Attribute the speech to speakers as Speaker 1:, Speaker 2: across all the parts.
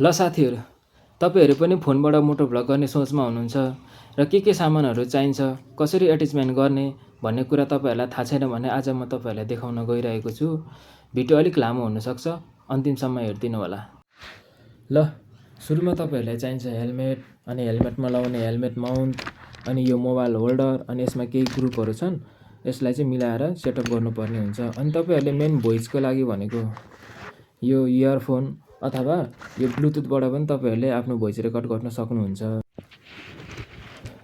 Speaker 1: ल साथीहरू, तपाईँहरू पनि फोनबाट मोटो भ्लग गर्ने सोचमा हुनुहुन्छ र के सामानहरू चाहिन्छ, कसरी एट्याचमेन्ट गर्ने भन्ने कुरा तपाईँहरूलाई थाहा छैन भने आज म तपाईँहरूलाई देखाउन गइरहेको छु। भिडियो अलिक लामो हुनसक्छ, अन्तिमसम्म हेरिदिनु होला। ल सुरुमा तपाईँहरूलाई चाहिन्छ हेलमेट, अनि हेलमेटमा लगाउने हेलमेट माउन्ट, अनि यो मोबाइल होल्डर, अनि यसमा केही ग्रुपहरू छन्, यसलाई चाहिँ मिलाएर सेटअप गर्नुपर्ने हुन्छ। अनि तपाईँहरूले मेन भोइसको लागि भनेको यो इयरफोन अथवा यो ब्लुटुथबाट पनि तपाईँहरूले आफ्नो भोइस रेकर्ड गर्न सक्नुहुन्छ।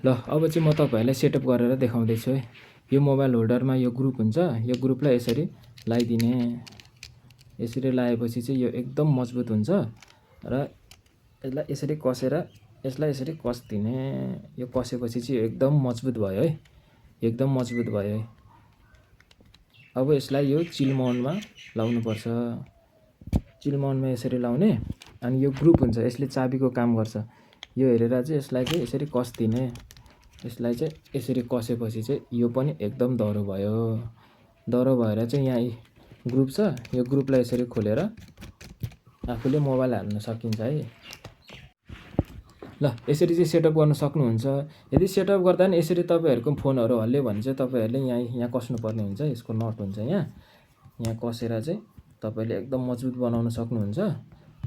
Speaker 1: ल अब चाहिँ म तपाईँहरूलाई सेटअप गरेर देखाउँदैछु है। यो मोबाइल होल्डरमा यो ग्रुप हुन्छ, यो ग्रुपलाई यसरी लगाइदिने। यसरी लगाएपछि चाहिँ यो एकदम मजबुत हुन्छ र यसलाई यसरी कसेर यसलाई यसरी कसिदिने। यो कसेपछि चाहिँ एकदम मजबुत भयो है, एकदम मजबुत भयो है। अब यसलाई यो चिल माउन्टमा लाउनुपर्छ। चिल माउन्टमा यसरी लाउने। अनि यो ग्रुप हुन्छ, यसले चाबीको काम गर्छ। यो हेरेर चाहिँ यसलाई चाहिँ यसरी कसिदिने। यसलाई चाहिँ यसरी कसेपछि चाहिँ यो पनि एकदम दह्रो भयो। दह्रो भएर चाहिँ यहाँ ग्रुप छ, यो ग्रुपलाई यसरी खोलेर आफूले मोबाइल हाल्न सकिन्छ है। ल यसरी चाहिँ सेटअप गर्न सक्नुहुन्छ। यदि सेटअप गर्दा नि यसरी तपाईँहरूको फोनहरू हल्लियो भने चाहिँ तपाईँहरूले यहाँ कसनुपर्ने हुन्छ। यसको नट हुन्छ यहाँ कसेर चाहिँ तपाईँले एकदम मजबुत बनाउन सक्नुहुन्छ।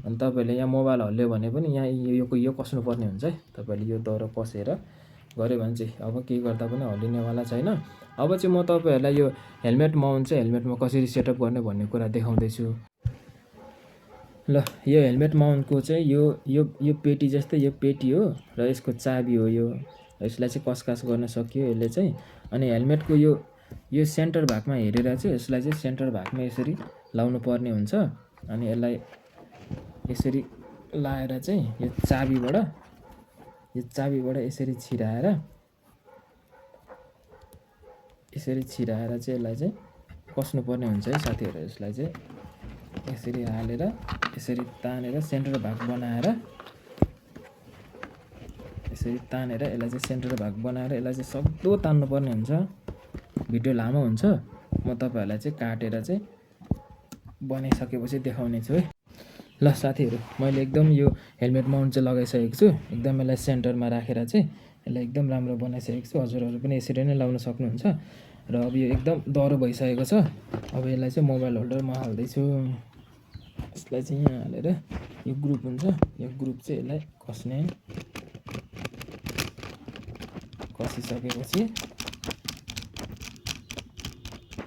Speaker 1: अनि तपाईँले यहाँ मोबाइल हल्लियो भने पनि यहाँ यो कस्नुपर्ने हुन्छ है। तपाईँले यो दह्रो कसेर गऱ्यो भने चाहिँ अब केही गर्दा पनि हल्लिनेवाला छैन। अब चाहिँ म तपाईँहरूलाई यो हेलमेट माउन्ट चाहिँ हेलमेटमा कसरी सेटअप गर्ने भन्ने कुरा देखाउँदैछु। ल यो हेलमेट माउन्टको चाहिँ यो पेटी जस्तै यो पेटी हो र यसको चाबी हो यो। यसलाई चाहिँ कसकास गर्न सकियो यसले चाहिँ। अनि हेलमेटको यो सेन्टर भागमा हेरेर चाहिँ यसलाई चाहिँ सेन्टर भागमा यसरी लाउनु पर्ने हुन्छ। अनि यसलाई यसरी लाएर चाहिँ यो चाबीबाट यसरी छिराएर चाहिँ यसलाई चाहिँ कस्नुपर्ने हुन्छ है साथीहरू। यसलाई चाहिँ यसरी हालेर यसरी तानेर सेन्टर भाग बनाएर यसरी तानेर यसलाई चाहिँ सेन्टर भाग बनाएर यसलाई चाहिँ सक्दो तान्नुपर्ने हुन्छ। भिडियो लामो हुन्छ, म तपाईँहरूलाई चाहिँ काटेर चाहिँ बनाइसकेपछि देखाउने छु है। ल साथीहरू, मैले एकदम यो हेलमेट माउन्ट चाहिँ लगाइसकेको छु। एकदम यसलाई सेन्टरमा राखेर चाहिँ यसलाई एकदम राम्रो बनाइसकेको छु। हजुरहरू पनि यसरी नै लाउन सक्नुहुन्छ। र अब यो एकदम दह्रो भइसकेको छ। अब यसलाई चाहिँ मोबाइल होल्डरमा हाल्दैछु। यसलाई चाहिँ यहाँ हालेर यो ग्रुप हुन्छ, यो ग्रुप चाहिँ यसलाई कस्ने। कसिसकेपछि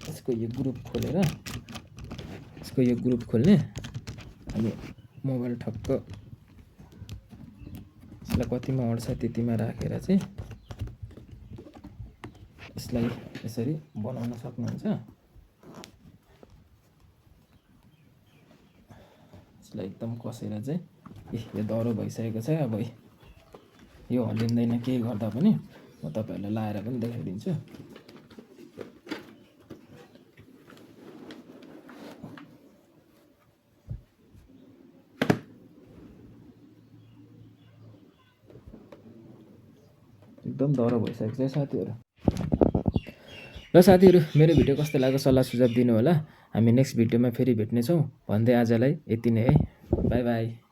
Speaker 1: यसको यो ग्रुप खोलेर यसको यो ग्रुप खोल्ने। अनि मोबाइल ठक्क यसलाई कतिमा अड्छ त्यतिमा राखेर चाहिँ यसलाई यसरी बनाउन सक्नुहुन्छ। यसलाई एकदम कसेर चाहिँ यो दह्रो भइसकेको छ। अब यो हल्लिँदैन केही गर्दा पनि। म तपाईँहरूलाई लाएर पनि देखाइदिन्छु। एकदम दह्रो भइसकेको छ साथीहरू। ल साथीहरू, मेरो भिडियो कस्तो लाग्यो सल्लाह सुझाव दिनु होला। हामी नेक्स्ट भिडियोमा फेरि भेट्नेछौँ भन्दै आजलाई यति नै है। By by.